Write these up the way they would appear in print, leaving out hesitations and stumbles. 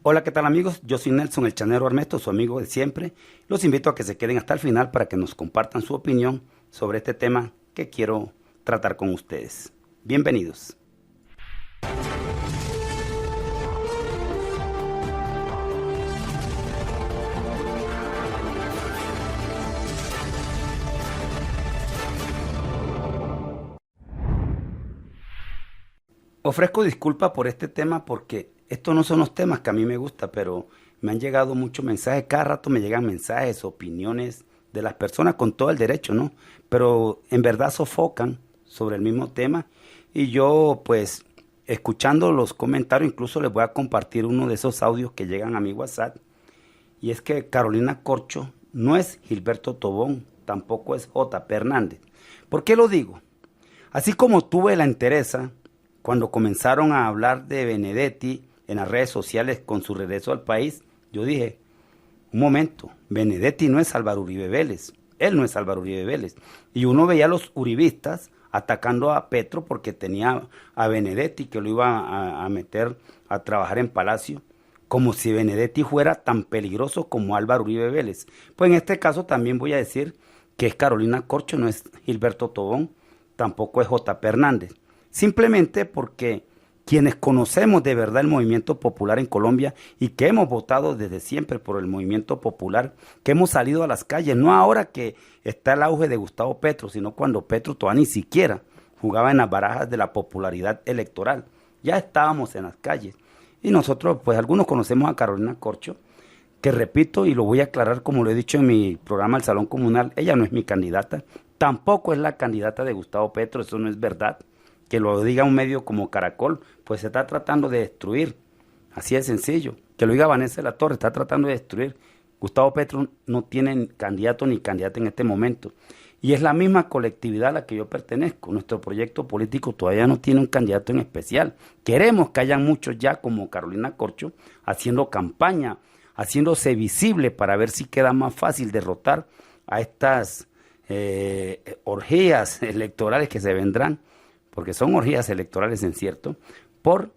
Hola, ¿qué tal amigos? Yo soy Nelson el Chanero Armesto, su amigo de siempre. Los invito a que se queden hasta el final para que nos compartan su opinión sobre este tema que quiero tratar con ustedes. Bienvenidos. Ofrezco disculpas por este tema porque estos no son los temas que a mí me gustan, pero me han llegado muchos mensajes. Cada rato me llegan mensajes, opiniones de las personas con todo el derecho, ¿no? Pero en verdad sofocan sobre el mismo tema y yo pues escuchando los comentarios incluso les voy a compartir uno de esos audios que llegan a mi WhatsApp. Y es que Carolina Corcho no es Gilberto Tobón, tampoco es J.P. Hernández. ¿Por qué lo digo? Así como tuve la entereza cuando comenzaron a hablar de Benedetti en las redes sociales con su regreso al país, yo dije, un momento, Benedetti no es Álvaro Uribe Vélez, él no es Álvaro Uribe Vélez. Y uno veía a los uribistas atacando a Petro porque tenía a Benedetti que lo iba a meter a trabajar en Palacio, como si Benedetti fuera tan peligroso como Álvaro Uribe Vélez. Pues en este caso también voy a decir que es Carolina Corcho, no es Gilberto Tobón, tampoco es J.P. Hernández. Simplemente porque quienes conocemos de verdad el movimiento popular en Colombia y que hemos votado desde siempre por el movimiento popular, que hemos salido a las calles, no ahora que está el auge de Gustavo Petro, sino cuando Petro todavía ni siquiera jugaba en las barajas de la popularidad electoral. Ya estábamos en las calles. Y nosotros, pues algunos conocemos a Carolina Corcho, que repito y lo voy a aclarar como lo he dicho en mi programa El Salón Comunal, ella no es mi candidata, tampoco es la candidata de Gustavo Petro, eso no es verdad. Que lo diga un medio como Caracol, pues se está tratando de destruir. Así de sencillo. Que lo diga Vanessa de la Torre, está tratando de destruir. Gustavo Petro no tiene candidato ni candidata en este momento. Y es la misma colectividad a la que yo pertenezco. Nuestro proyecto político todavía no tiene un candidato en especial. Queremos que haya muchos ya como Carolina Corcho haciendo campaña, haciéndose visible para ver si queda más fácil derrotar a estas orgías electorales que se vendrán, porque son orgías electorales en cierto, por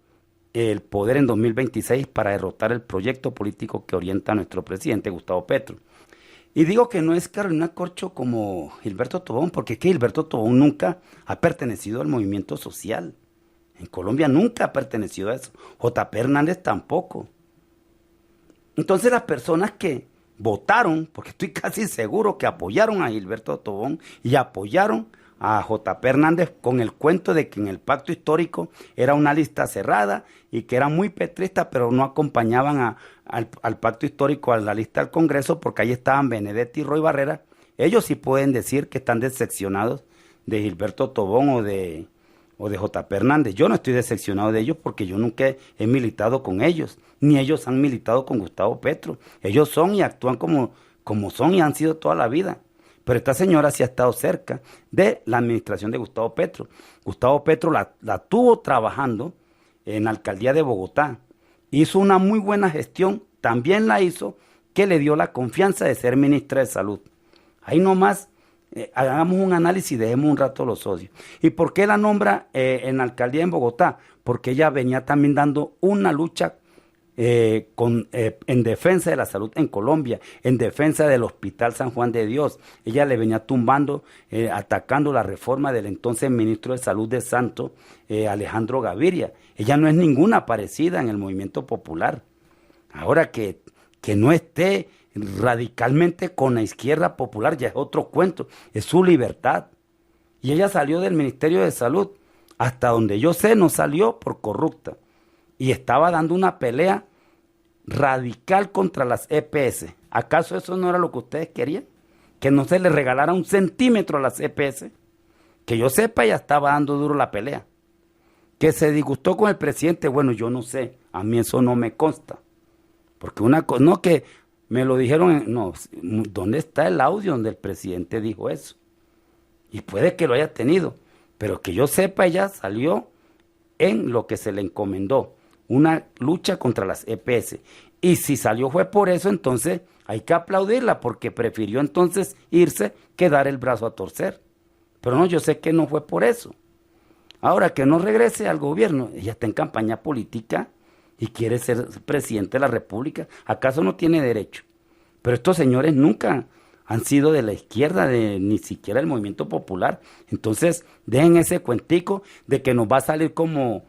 el poder en 2026 para derrotar el proyecto político que orienta a nuestro presidente Gustavo Petro. Y digo que no es Carolina Corcho como Gilberto Tobón, porque es que Gilberto Tobón nunca ha pertenecido al movimiento social. En Colombia nunca ha pertenecido a eso. J.P. Hernández tampoco. Entonces las personas que votaron, porque estoy casi seguro que apoyaron a Gilberto Tobón y apoyaron a J.P. Hernández con el cuento de que en el pacto histórico era una lista cerrada y que era muy petrista, pero no acompañaban al pacto histórico, a la lista del Congreso, porque ahí estaban Benedetti y Roy Barrera. Ellos sí pueden decir que están decepcionados de Gilberto Tobón o de J.P. Hernández. Yo no estoy decepcionado de ellos porque yo nunca he militado con ellos, ni ellos han militado con Gustavo Petro. Ellos son y actúan como son y han sido toda la vida. Pero esta señora sí ha estado cerca de la administración de Gustavo Petro. Gustavo Petro la tuvo trabajando en la alcaldía de Bogotá. Hizo una muy buena gestión, también la hizo, que le dio la confianza de ser ministra de Salud. Ahí nomás hagamos un análisis y dejemos un rato los odios. ¿Y por qué la nombra en la alcaldía en Bogotá? Porque ella venía también dando una lucha en defensa de la salud en Colombia, en defensa del Hospital San Juan de Dios. Ella le venía tumbando, atacando la reforma del entonces ministro de Salud de Santos, Alejandro Gaviria. Ella no es ninguna parecida en el movimiento popular. Ahora que no esté radicalmente con la izquierda popular ya es otro cuento, es su libertad. Y ella salió del Ministerio de Salud, hasta donde yo sé no salió por corrupta. Y estaba dando una pelea radical contra las EPS. ¿Acaso eso no era lo que ustedes querían? Que no se le regalara un centímetro a las EPS. Que yo sepa, ella estaba dando duro la pelea. Que se disgustó con el presidente, bueno, yo no sé. A mí eso no me consta. Porque una cosa, no que me lo dijeron, no, ¿dónde está el audio donde el presidente dijo eso? Y puede que lo haya tenido, pero que yo sepa, ella salió en lo que se le encomendó. Una lucha contra las EPS. Y si salió fue por eso, entonces hay que aplaudirla porque prefirió entonces irse que dar el brazo a torcer. Pero no, yo sé que no fue por eso. Ahora que no regrese al gobierno, ella está en campaña política y quiere ser presidente de la República. ¿Acaso no tiene derecho? Pero estos señores nunca han sido de la izquierda, ni siquiera del movimiento popular. Entonces, dejen ese cuentico de que nos va a salir como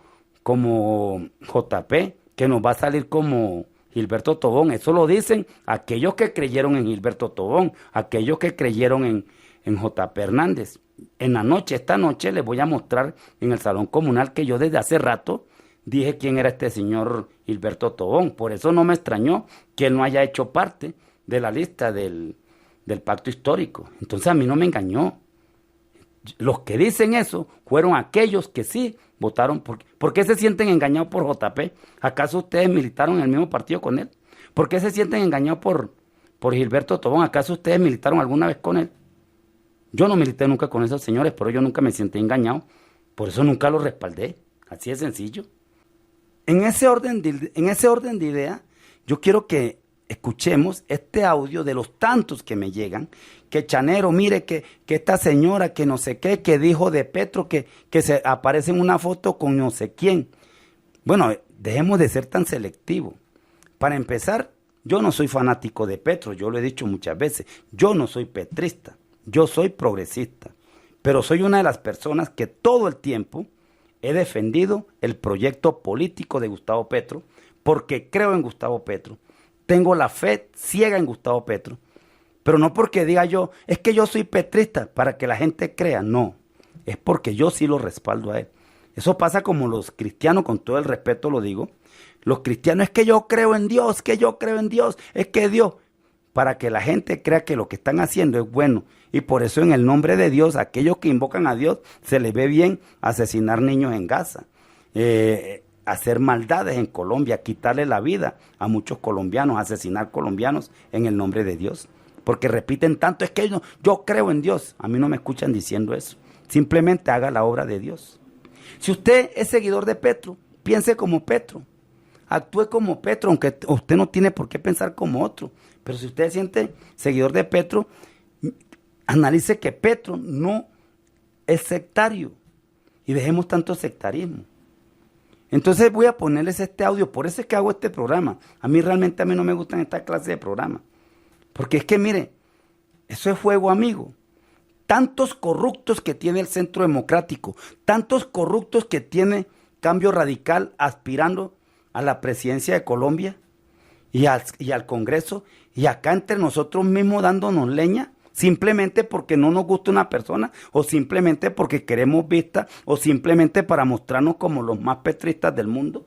JP, que nos va a salir como Gilberto Tobón. Eso lo dicen aquellos que creyeron en Gilberto Tobón, aquellos que creyeron en JP Hernández. Esta noche les voy a mostrar en el salón comunal que yo desde hace rato dije quién era este señor Gilberto Tobón. Por eso no me extrañó que él no haya hecho parte de la lista del pacto histórico. Entonces a mí no me engañó. Los que dicen eso fueron aquellos que sí votaron. ¿Por qué se sienten engañados por JP? ¿Acaso ustedes militaron en el mismo partido con él? ¿Por qué se sienten engañados por Gilberto Tobón? ¿Acaso ustedes militaron alguna vez con él? Yo no milité nunca con esos señores, pero yo nunca me sentí engañado. Por eso nunca los respaldé. Así de sencillo. En ese orden de ideas, yo quiero que escuchemos este audio de los tantos que me llegan, que Chanero, mire que esta señora que no sé qué, que dijo de Petro, que se aparece en una foto con no sé quién. Bueno, dejemos de ser tan selectivos. Para empezar, yo no soy fanático de Petro, yo lo he dicho muchas veces, yo no soy petrista, yo soy progresista, pero soy una de las personas que todo el tiempo he defendido el proyecto político de Gustavo Petro, porque creo en Gustavo Petro. Tengo la fe ciega en Gustavo Petro, pero no porque diga yo, es que yo soy petrista, para que la gente crea, no, es porque yo sí lo respaldo a él. Eso pasa como los cristianos, con todo el respeto lo digo, los cristianos es que yo creo en Dios, es que Dios, para que la gente crea que lo que están haciendo es bueno, y por eso en el nombre de Dios, aquellos que invocan a Dios, se les ve bien asesinar niños en Gaza, hacer maldades en Colombia, quitarle la vida a muchos colombianos, asesinar colombianos en el nombre de Dios. Porque repiten tanto, es que yo creo en Dios. A mí no me escuchan diciendo eso. Simplemente haga la obra de Dios. Si usted es seguidor de Petro, piense como Petro. Actúe como Petro, aunque usted no tiene por qué pensar como otro. Pero si usted se siente seguidor de Petro, analice que Petro no es sectario. Y dejemos tanto sectarismo. Entonces voy a ponerles este audio, por eso es que hago este programa. A mí no me gustan esta clase de programas. Porque es que mire, eso es fuego amigo. Tantos corruptos que tiene el Centro Democrático, tantos corruptos que tiene Cambio Radical aspirando a la presidencia de Colombia y al Congreso, y acá entre nosotros mismos dándonos leña, simplemente porque no nos gusta una persona, o simplemente porque queremos vista, o simplemente para mostrarnos como los más petristas del mundo.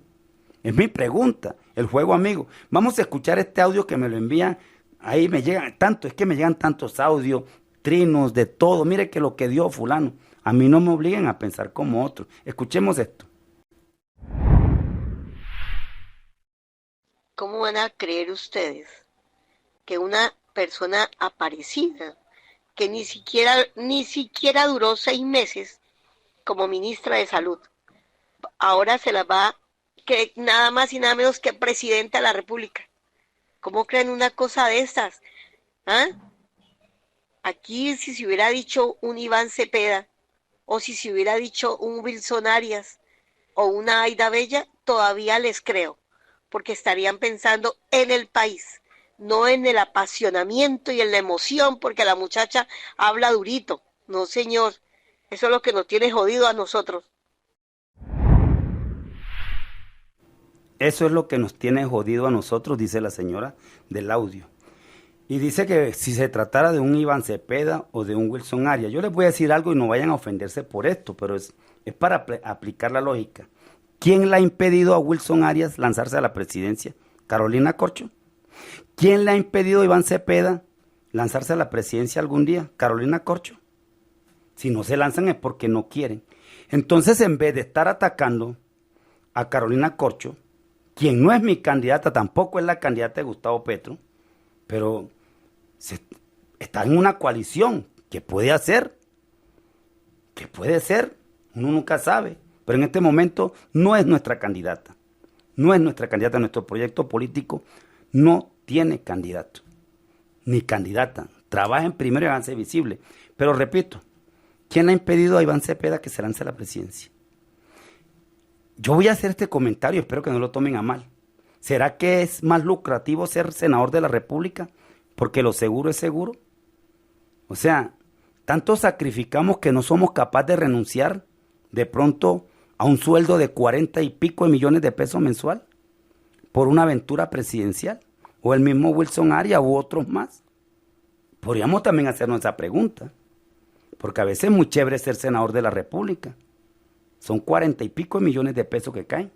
Es mi pregunta, el juego amigo. Vamos a escuchar este audio que me lo envían. Ahí me llegan es que me llegan tantos audios, trinos, de todo. Mire que lo que dio fulano. A mí no me obliguen a pensar como otro. Escuchemos esto. ¿Cómo van a creer ustedes que una persona aparecida, que ni siquiera duró 6 meses como ministra de Salud, ahora se la va, que nada más y nada menos que presidenta de la República? ¿Cómo creen una cosa de estas? ¿Ah? Aquí si se hubiera dicho un Iván Cepeda, o si se hubiera dicho un Wilson Arias, o una Aida Bella, todavía les creo, porque estarían pensando en el país, no en el apasionamiento y en la emoción, porque la muchacha habla durito. No, señor, eso es lo que nos tiene jodido a nosotros. Eso es lo que nos tiene jodido a nosotros, dice la señora del audio. Y dice que si se tratara de un Iván Cepeda o de un Wilson Arias, yo les voy a decir algo y no vayan a ofenderse por esto, pero es para aplicar la lógica. ¿Quién le ha impedido a Wilson Arias lanzarse a la presidencia? ¿Carolina Corcho? ¿Quién le ha impedido a Iván Cepeda lanzarse a la presidencia algún día? ¿Carolina Corcho? Si no se lanzan es porque no quieren. Entonces, en vez de estar atacando a Carolina Corcho, quien no es mi candidata, tampoco es la candidata de Gustavo Petro, pero está en una coalición. ¿Qué puede ser? Uno nunca sabe. Pero en este momento no es nuestra candidata. Nuestro proyecto político no tiene candidato, ni candidata. Trabajen primero y háganse visible. Pero repito, ¿quién le ha impedido a Iván Cepeda que se lance a la presidencia? yo voy a hacer este comentario, espero que no lo tomen a mal. ¿Será que es más lucrativo ser senador de la República porque lo seguro es seguro? O sea, tanto sacrificamos que no somos capaces de renunciar de pronto a un sueldo de 40 y pico de millones de pesos mensual por una aventura presidencial, o el mismo Wilson Arias u otros más. Podríamos también hacernos esa pregunta, porque a veces es muy chévere ser senador de la República. Son 40 y pico de millones de pesos que caen.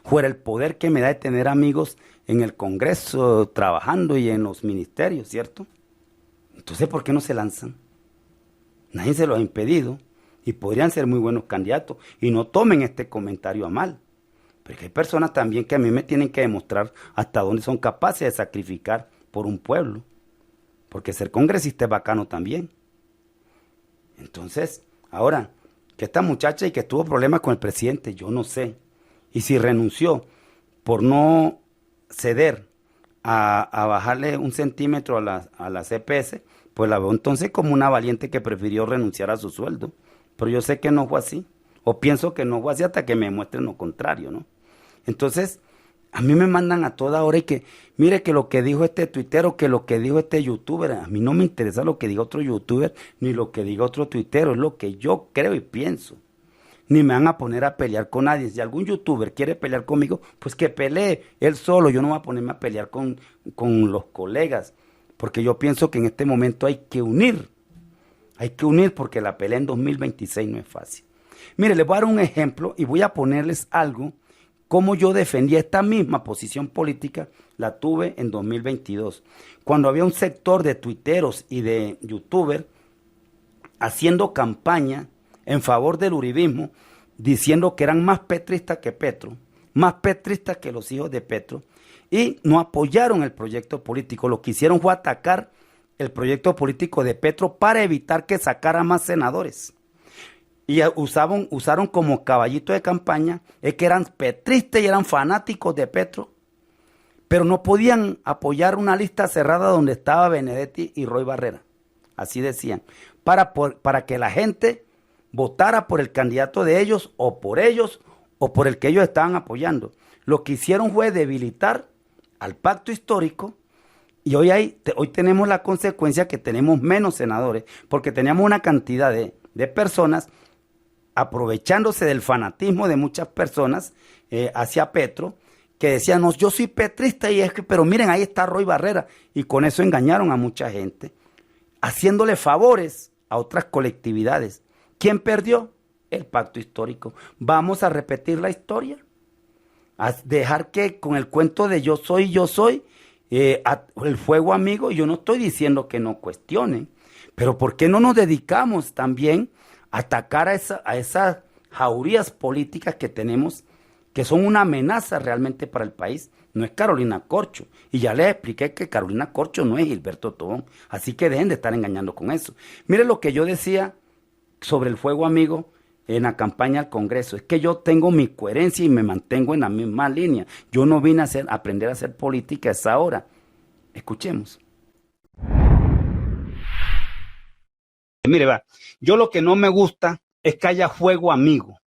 Fuera el poder que me da de tener amigos en el Congreso trabajando y en los ministerios, ¿cierto? Entonces, ¿por qué no se lanzan? Nadie se lo ha impedido y podrían ser muy buenos candidatos. Y no tomen este comentario a mal, porque hay personas también que a mí me tienen que demostrar hasta dónde son capaces de sacrificar por un pueblo, porque ser congresista es bacano también. Entonces, ahora, que esta muchacha y que tuvo problemas con el presidente, yo no sé. Y si renunció por no ceder a bajarle 1 centímetro a la CPS, pues la veo entonces como una valiente que prefirió renunciar a su sueldo. Pero yo sé que no fue así, o pienso que no fue así hasta que me muestren lo contrario, ¿no? Entonces, a mí me mandan a toda hora y que, mire que lo que dijo este tuitero, que lo que dijo este youtuber, a mí no me interesa lo que diga otro youtuber, ni lo que diga otro tuitero, es lo que yo creo y pienso. Ni me van a poner a pelear con nadie. Si algún youtuber quiere pelear conmigo, pues que pelee él solo. Yo no voy a ponerme a pelear con los colegas, porque yo pienso que en este momento hay que unir. Hay que unir porque la pelea en 2026 no es fácil. Mire, les voy a dar un ejemplo y voy a ponerles algo. Cómo yo defendía esta misma posición política, la tuve en 2022. Cuando había un sector de tuiteros y de youtubers haciendo campaña en favor del uribismo, diciendo que eran más petristas que Petro, más petristas que los hijos de Petro, y no apoyaron el proyecto político. Lo que hicieron fue atacar el proyecto político de Petro para evitar que sacara más senadores. Y usaron como caballito de campaña, es que eran petristas y eran fanáticos de Petro, pero no podían apoyar una lista cerrada donde estaba Benedetti y Roy Barrera. Así decían, para que la gente votara por el candidato de ellos o por el que ellos estaban apoyando. Lo que hicieron fue debilitar al pacto histórico y hoy tenemos la consecuencia que tenemos menos senadores, porque teníamos una cantidad de personas aprovechándose del fanatismo de muchas personas hacia Petro, que decían, no, yo soy petrista, pero miren, ahí está Roy Barrera, y con eso engañaron a mucha gente, haciéndole favores a otras colectividades. ¿Quién perdió? El pacto histórico. ¿Vamos a repetir la historia? ¿A dejar que con el cuento de yo soy, el fuego amigo? Yo no estoy diciendo que no cuestionen, pero ¿por qué no nos dedicamos también atacar a esas jaurías políticas que tenemos, que son una amenaza realmente para el país? No es Carolina Corcho, y ya les expliqué que Carolina Corcho no es Gilberto Tobón, así que dejen de estar engañando con eso. Mire lo que yo decía sobre el fuego amigo en la campaña al Congreso, es que yo tengo mi coherencia y me mantengo en la misma línea. Yo no vine a aprender a hacer política a esa hora. Escuchemos. Mire, yo lo que no me gusta es que haya fuego amigo. O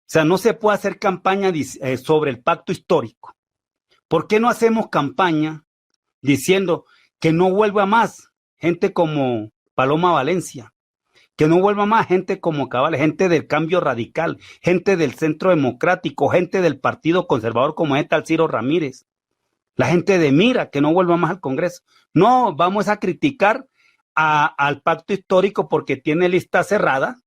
sea, no se puede hacer campaña sobre el pacto histórico. ¿Por qué no hacemos campaña diciendo que no vuelva más gente como Paloma Valencia, que no vuelva más gente como Cabal, gente del Cambio Radical, gente del Centro Democrático, gente del Partido Conservador como es tal Ciro Ramírez, la gente de Mira, que no vuelva más al Congreso? No, vamos a criticar al pacto histórico porque tiene una lista cerrada,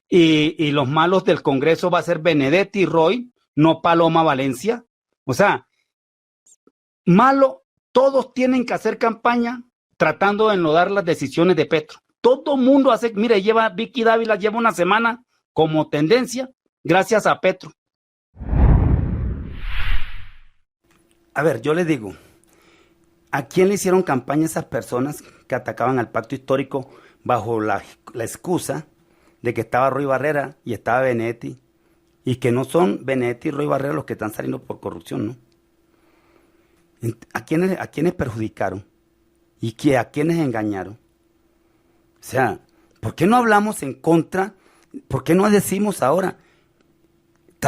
y los malos del Congreso va a ser Benedetti y Roy, no Paloma Valencia. O sea, malo, todos tienen que hacer campaña tratando de enlodar las decisiones de Petro. Todo mundo hace, mire, Vicky Dávila lleva una semana como tendencia gracias a Petro. A ver, yo les digo, ¿a quién le hicieron campaña esas personas que atacaban al pacto histórico bajo la excusa de que estaba Roy Barrera y estaba Benedetti, y que no son Benedetti y Roy Barrera los que están saliendo por corrupción, ¿no? ¿A quiénes perjudicaron? ¿Y a quiénes engañaron? O sea, ¿por qué no hablamos en contra ¿Por qué no decimos ahora?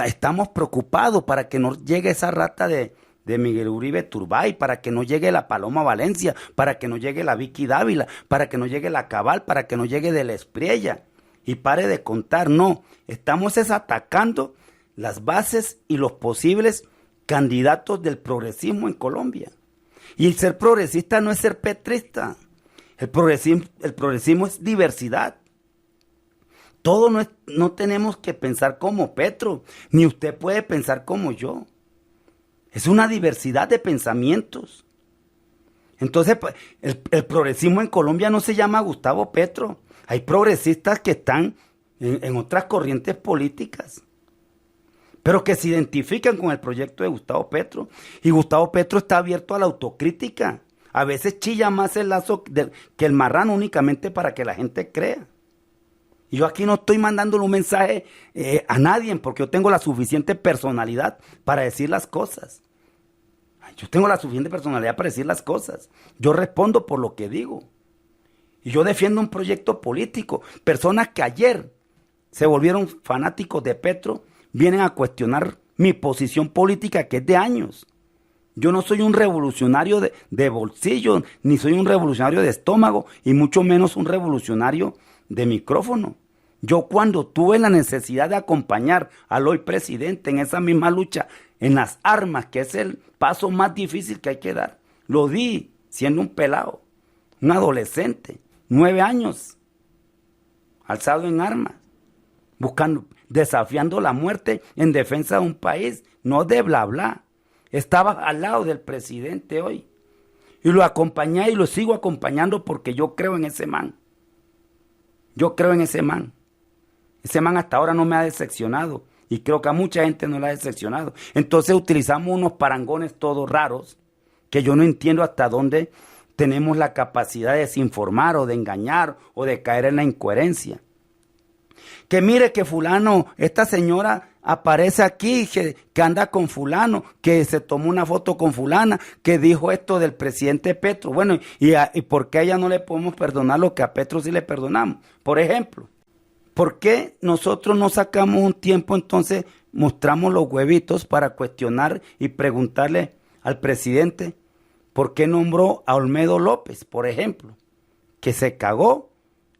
Estamos preocupados para que no llegue esa rata de Miguel Uribe Turbay, para que no llegue la Paloma Valencia, para que no llegue la Vicky Dávila, para que no llegue la Cabal, para que no llegue de la Espriella. Y pare de contar, no. Estamos atacando las bases y los posibles candidatos del progresismo en Colombia. Y el ser progresista no es ser petrista. El progresismo es diversidad. Todo no tenemos que pensar como Petro, ni usted puede pensar como yo. Es una diversidad de pensamientos. Entonces, el progresismo en Colombia no se llama Gustavo Petro. Hay progresistas que están en otras corrientes políticas, pero que se identifican con el proyecto de Gustavo Petro. Y Gustavo Petro está abierto a la autocrítica. A veces chilla más el lazo que el marrano únicamente para que la gente crea. Y yo aquí no estoy mandándole un mensaje a nadie porque yo tengo la suficiente personalidad para decir las cosas. Yo tengo la suficiente personalidad para decir las cosas. Yo respondo por lo que digo. Y yo defiendo un proyecto político. Personas que ayer se volvieron fanáticos de Petro vienen a cuestionar mi posición política, que es de años. Yo no soy un revolucionario de bolsillo, ni soy un revolucionario de estómago, y mucho menos un revolucionario de micrófono. Yo cuando tuve la necesidad de acompañar al hoy presidente en esa misma lucha, en las armas, que es el paso más difícil que hay que dar, lo di siendo un pelado, un adolescente, 9 años, alzado en armas, desafiando la muerte en defensa de un país, no de bla bla. Estaba al lado del presidente hoy y lo acompañé y lo sigo acompañando porque yo creo en ese man. Yo creo en ese man. Ese man hasta ahora no me ha decepcionado y creo que a mucha gente no la ha decepcionado. Entonces utilizamos unos parangones todos raros que yo no entiendo hasta dónde tenemos la capacidad de desinformar o de engañar o de caer en la incoherencia. Que mire que fulano, esta señora aparece aquí, que anda con fulano, que se tomó una foto con fulana, que dijo esto del presidente Petro. Bueno, ¿y por qué a ella no le podemos perdonar lo que a Petro sí le perdonamos? Por ejemplo, ¿por qué nosotros no sacamos un tiempo entonces, mostramos los huevitos para cuestionar y preguntarle al presidente por qué nombró a Olmedo López, por ejemplo, que se cagó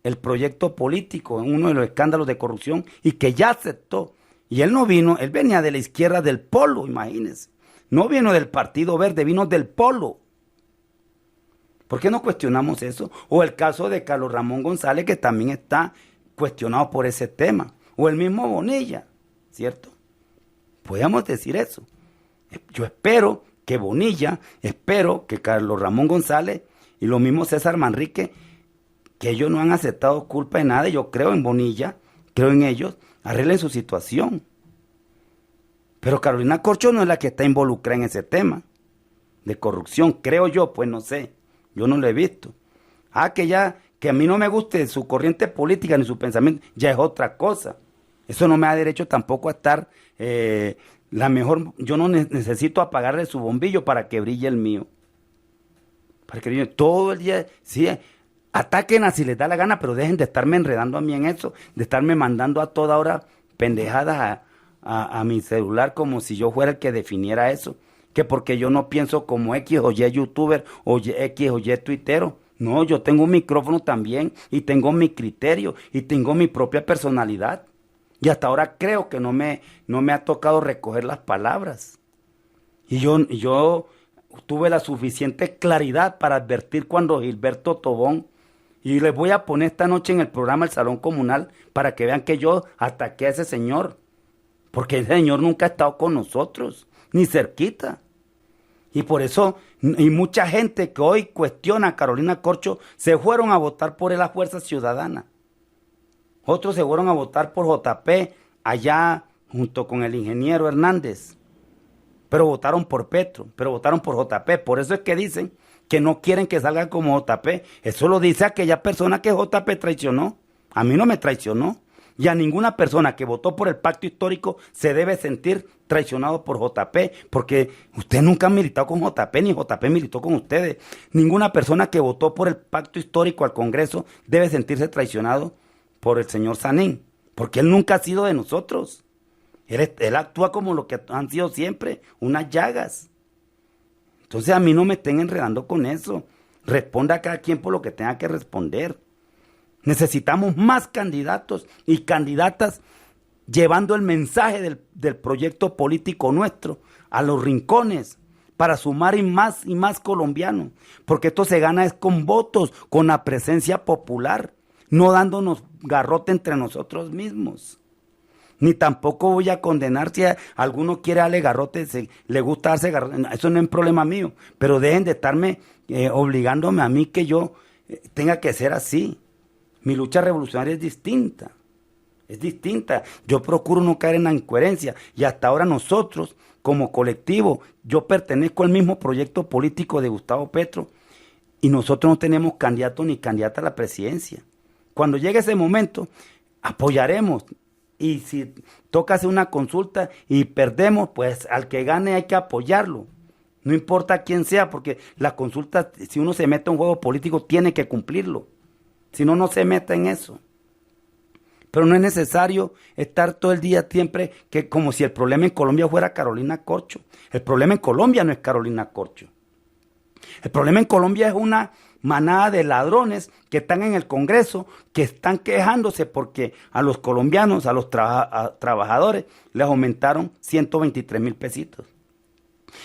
el proyecto político en uno de los escándalos de corrupción y que ya aceptó? Y él no vino, él venía de la izquierda del Polo, imagínense. No vino del Partido Verde, vino del Polo. ¿Por qué no cuestionamos eso? O el caso de Carlos Ramón González, que también está cuestionado por ese tema. O el mismo Bonilla, ¿cierto? Podríamos decir eso. Yo espero que Bonilla, espero que Carlos Ramón González y lo mismo César Manrique, que ellos no han aceptado culpa de nada. Yo creo en Bonilla, creo en ellos, arreglen su situación. Pero Carolina Corcho no es la que está involucrada en ese tema de corrupción, creo yo, pues no sé, yo no lo he visto. Que a mí no me guste su corriente política ni su pensamiento, ya es otra cosa. Eso no me da derecho tampoco a estar yo no necesito apagarle su bombillo para que brille el mío. Para que brille todo el día, sí. Atáquenla si les da la gana, pero dejen de estarme enredando a mí en eso, de estarme mandando a toda hora pendejadas a mi celular como si yo fuera el que definiera eso. Que porque yo no pienso como X o Y youtuber o X o Y tuitero. No, yo tengo un micrófono también y tengo mi criterio y tengo mi propia personalidad. Y hasta ahora creo que no me ha tocado recoger las palabras. Y yo tuve la suficiente claridad para advertir cuando Gilberto Tobón, y les voy a poner esta noche en el programa El Salón Comunal para que vean que yo ataqué a ese señor. Porque ese señor nunca ha estado con nosotros, ni cerquita. Y por eso, y mucha gente que hoy cuestiona a Carolina Corcho, se fueron a votar por él a Fuerza Ciudadana. Otros se fueron a votar por JP allá junto con el ingeniero Hernández. Pero votaron por Petro, pero votaron por JP. Por eso es que dicen que no quieren que salga como JP. Eso lo dice aquella persona que JP traicionó. A mí no me traicionó. Y a ninguna persona que votó por el pacto histórico se debe sentir traicionado por JP, porque usted nunca ha militado con JP, ni JP militó con ustedes. Ninguna persona que votó por el pacto histórico al Congreso debe sentirse traicionado por el señor Sanín, porque él nunca ha sido de nosotros. Él actúa como lo que han sido siempre, unas llagas. Entonces a mí no me estén enredando con eso. Responda a cada quien por lo que tenga que responder. Necesitamos más candidatos y candidatas llevando el mensaje del proyecto político nuestro a los rincones para sumar y más colombianos. Porque esto se gana es con votos, con la presencia popular, no dándonos garrote entre nosotros mismos. Ni tampoco voy a condenar si alguno quiere darle garrote, le gusta darse garrote, eso no es un problema mío, pero dejen de estarme obligándome a mí que yo tenga que ser así. Mi lucha revolucionaria es distinta, yo procuro no caer en la incoherencia y hasta ahora nosotros como colectivo, yo pertenezco al mismo proyecto político de Gustavo Petro y nosotros no tenemos candidato ni candidata a la presidencia. Cuando llegue ese momento, apoyaremos. Y si toca hacer una consulta y perdemos, pues al que gane hay que apoyarlo. No importa quién sea, porque la consulta, si uno se mete en un juego político, tiene que cumplirlo. Si no, no se meta en eso. Pero no es necesario estar todo el día siempre que como si el problema en Colombia fuera Carolina Corcho. El problema en Colombia no es Carolina Corcho. El problema en Colombia es una manada de ladrones que están en el Congreso, que están quejándose porque a los colombianos, a los trabajadores, les aumentaron 123,000 pesitos.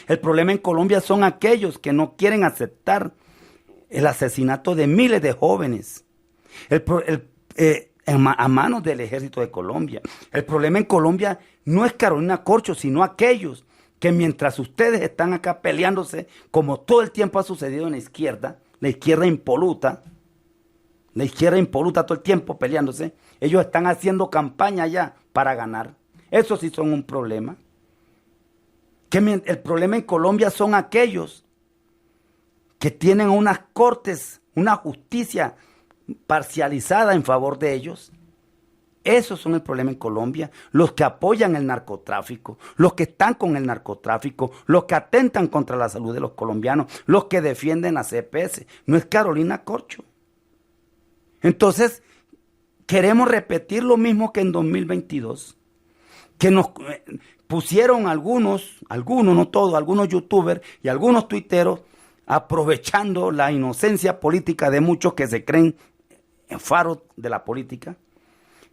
El problema en Colombia son aquellos que no quieren aceptar el asesinato de miles de jóvenes a manos del ejército de Colombia. El problema en Colombia no es Carolina Corcho, sino aquellos que mientras ustedes están acá peleándose, como todo el tiempo ha sucedido en la izquierda impoluta todo el tiempo peleándose, ellos están haciendo campaña ya para ganar. Eso sí son un problema. El problema en Colombia son aquellos que tienen unas cortes, una justicia parcializada en favor de ellos. Esos son el problema en Colombia, los que apoyan el narcotráfico, los que están con el narcotráfico, los que atentan contra la salud de los colombianos, los que defienden la CPS. No es Carolina Corcho. Entonces, queremos repetir lo mismo que en 2022, que nos pusieron algunos, no todos, algunos youtubers y algunos tuiteros, aprovechando la inocencia política de muchos que se creen faros de la política.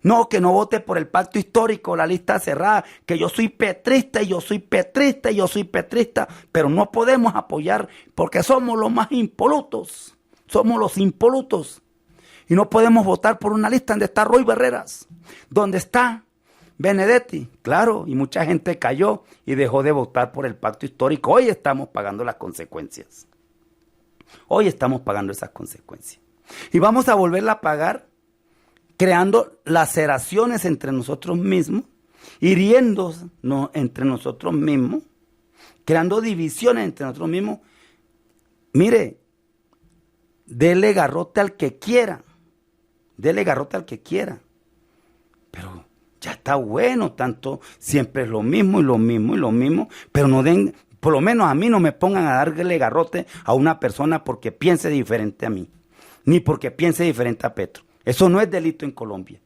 No, que no vote por el pacto histórico, la lista cerrada, que yo soy petrista y yo soy petrista y yo soy petrista, pero no podemos apoyar porque somos los más impolutos, somos los impolutos. Y no podemos votar por una lista donde está Roy Barreras, donde está Benedetti, claro, y mucha gente cayó y dejó de votar por el pacto histórico. Hoy estamos pagando las consecuencias. Hoy estamos pagando esas consecuencias. Y vamos a volverla a pagar creando laceraciones entre nosotros mismos, hiriéndonos entre nosotros mismos, creando divisiones entre nosotros mismos. Mire, dele garrote al que quiera, pero ya está bueno, tanto siempre es lo mismo y lo mismo y lo mismo, pero no den, por lo menos a mí no me pongan a darle garrote a una persona porque piense diferente a mí, ni porque piense diferente a Petro. Eso no es delito en Colombia.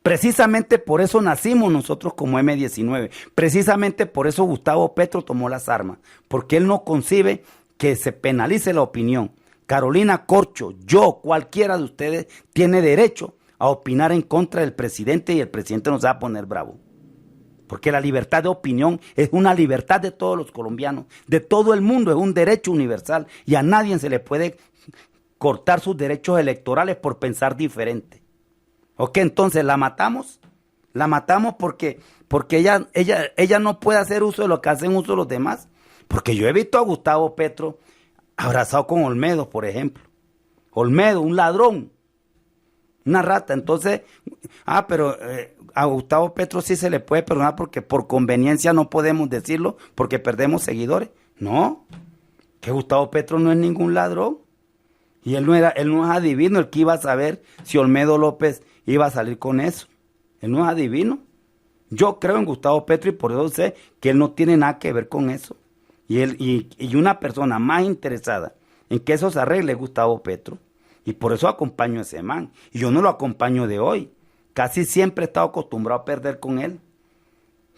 Precisamente por eso nacimos nosotros como M19. Precisamente por eso Gustavo Petro tomó las armas. Porque él no concibe que se penalice la opinión. Carolina Corcho, yo, cualquiera de ustedes, tiene derecho a opinar en contra del presidente y el presidente nos va a poner bravo. Porque la libertad de opinión es una libertad de todos los colombianos, de todo el mundo, es un derecho universal y a nadie se le puede cortar sus derechos electorales por pensar diferente. ¿Ok? Entonces, ¿la matamos? La matamos porque ella no puede hacer uso de lo que hacen uso los demás. Porque yo he visto a Gustavo Petro abrazado con Olmedo, por ejemplo. Olmedo, un ladrón, una rata. Entonces, pero a Gustavo Petro sí se le puede perdonar porque por conveniencia no podemos decirlo porque perdemos seguidores. No, que Gustavo Petro no es ningún ladrón. Y él no es adivino, el que iba a saber si Olmedo López iba a salir con eso. Él no es adivino. Yo creo en Gustavo Petro y por eso sé que él no tiene nada que ver con eso. Y una persona más interesada en que eso se arregle es Gustavo Petro. Y por eso acompaño a ese man. Y yo no lo acompaño de hoy. Casi siempre he estado acostumbrado a perder con él.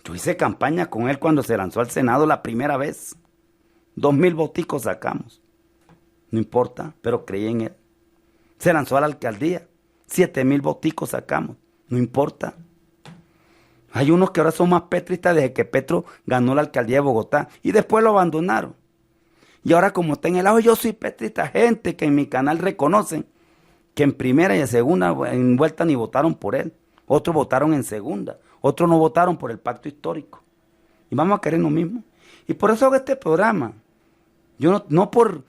Yo hice campaña con él cuando se lanzó al Senado la primera vez. 2,000 voticos sacamos. No importa, pero creí en él. Se lanzó a la alcaldía. 7,000 voticos sacamos. No importa. Hay unos que ahora son más petristas desde que Petro ganó la alcaldía de Bogotá y después lo abandonaron. Y ahora como está en el lado, yo soy petrista, gente que en mi canal reconocen que en primera y en segunda en vuelta ni votaron por él. Otros votaron en segunda. Otros no votaron por el pacto histórico. Y vamos a querer lo mismo. Y por eso hago este programa. Yo no por...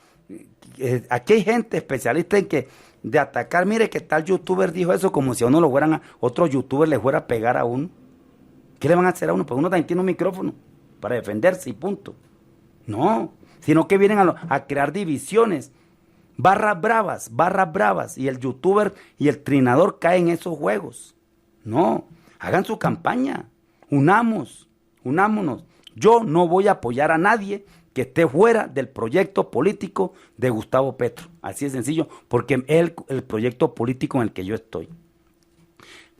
aquí hay gente especialista en que de atacar, mire que tal youtuber dijo eso como si a uno lo fueran, otro youtuber le fuera a pegar a uno. ¿Qué le van a hacer a uno? Pues uno también tiene un micrófono para defenderse y punto. No, sino que vienen a crear divisiones, barras bravas, y el youtuber y el trinador caen en esos juegos. No, hagan su campaña, unámonos. Yo no voy a apoyar a nadie que esté fuera del proyecto político de Gustavo Petro. Así de sencillo, porque es el proyecto político en el que yo estoy.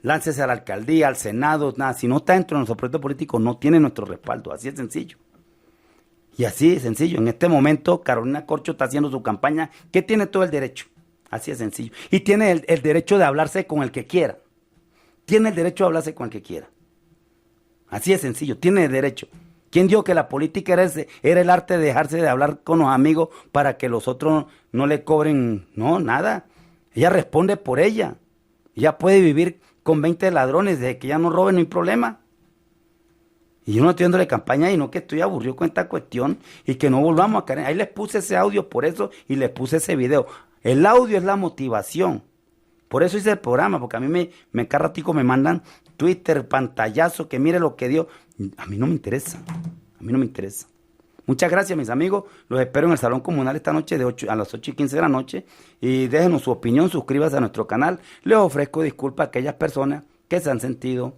Láncese a la alcaldía, al Senado, nada. Si no está dentro de nuestro proyecto político, no tiene nuestro respaldo. Así de sencillo. Y así de sencillo. En este momento, Carolina Corcho está haciendo su campaña, que tiene todo el derecho. Así de sencillo. Y tiene el derecho de hablarse con el que quiera. Tiene el derecho de hablarse con el que quiera. Así de sencillo. Tiene el derecho. ¿Quién dijo que la política era el arte de dejarse de hablar con los amigos para que los otros no le cobren? No, nada. Ella responde por ella. Ella puede vivir con 20 ladrones, desde que ya no roben no hay problema. Y yo no estoy dándole campaña y no que estoy aburrido con esta cuestión y que no volvamos a caer. Ahí les puse ese audio por eso y les puse ese video. El audio es la motivación. Por eso hice el programa, porque a mí cada ratico me mandan Twitter, pantallazo, que mire lo que dio. A mí no me interesa. A mí no me interesa. Muchas gracias, mis amigos. Los espero en el Salón Comunal esta noche a las 8:15 de la noche. Y déjenos su opinión, suscríbase a nuestro canal. Les ofrezco disculpas a aquellas personas que se han sentido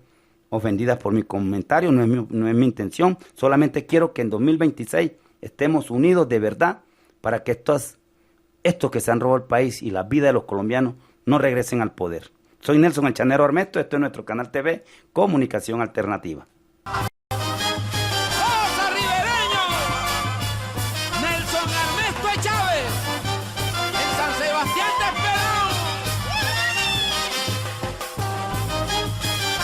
ofendidas por mi comentario. No es mi intención. Solamente quiero que en 2026 estemos unidos de verdad para que estos que se han robado el país y la vida de los colombianos no regresen al poder. Soy Nelson El Chanero Armesto. Esto es nuestro canal TV Comunicación Alternativa.